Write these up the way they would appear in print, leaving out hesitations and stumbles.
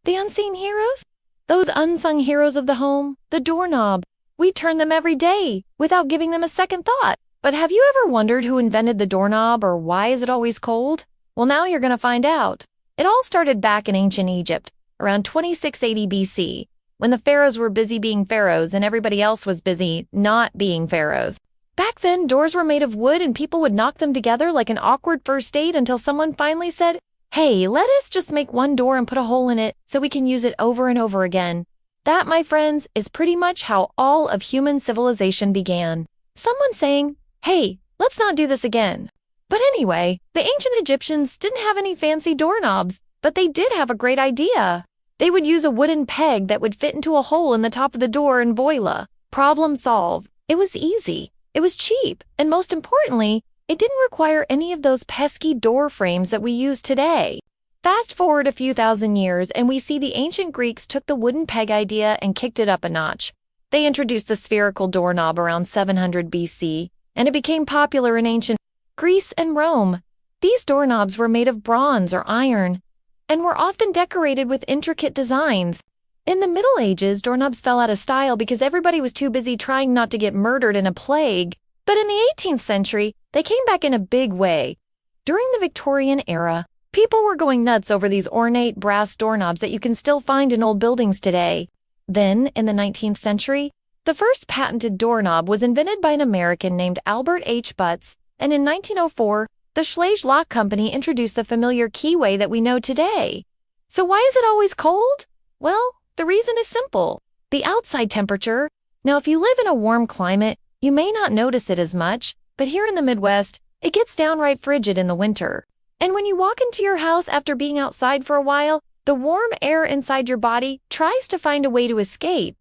The unseen heroes? Those unsung heroes of the home, the doorknob. We turn them every day without giving them a second thought. But have you ever wondered who invented the doorknob or why is it always cold? Well, now you're going to find out. It all started back in ancient Egypt, around 2680 BC, when the pharaohs were busy being pharaohs and everybody else was busy not being pharaohs. Back then, doors were made of wood and people would knock them together like an awkward first date until someone finally said, "Hey, let us just make one door and put a hole in it so we can use it over and over again." That, my friends, is pretty much how all of human civilization began. Someone saying, "Hey, let's not do this again." But anyway, the ancient Egyptians didn't have any fancy doorknobs, but they did have a great idea. They would use a wooden peg that would fit into a hole in the top of the door and voila, problem solved. It was easy. It was cheap, and most importantly, it didn't require any of those pesky door frames that we use today. Fast forward a few thousand years, and we see the ancient Greeks took the wooden peg idea and kicked it up a notch. They introduced the spherical doorknob around 700 BC, and it became popular in ancient Greece and Rome. These doorknobs were made of bronze or iron, and were often decorated with intricate designs. In the Middle Ages, doorknobs fell out of style because everybody was too busy trying not to get murdered in a plague. But in the 18th century, they came back in a big way. During the Victorian era, people were going nuts over these ornate brass doorknobs that you can still find in old buildings today. Then, in the 19th century, the first patented doorknob was invented by an American named Albert H. Butts, and in 1904, the Schlage Lock Company introduced the familiar keyway that we know today. So why is it always cold? Well, the reason is simple. The outside temperature. Now, if you live in a warm climate, you may not notice it as much, but here in the Midwest, it gets downright frigid in the winter. And when you walk into your house after being outside for a while, the warm air inside your body tries to find a way to escape.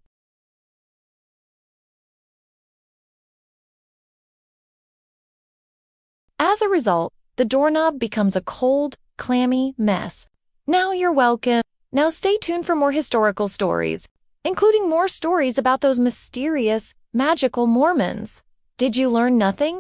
As a result, the doorknob becomes a cold, clammy mess. Now you're welcome. Now stay tuned for more historical stories, including more stories about those mysterious, magical Mormons. Did you learn nothing?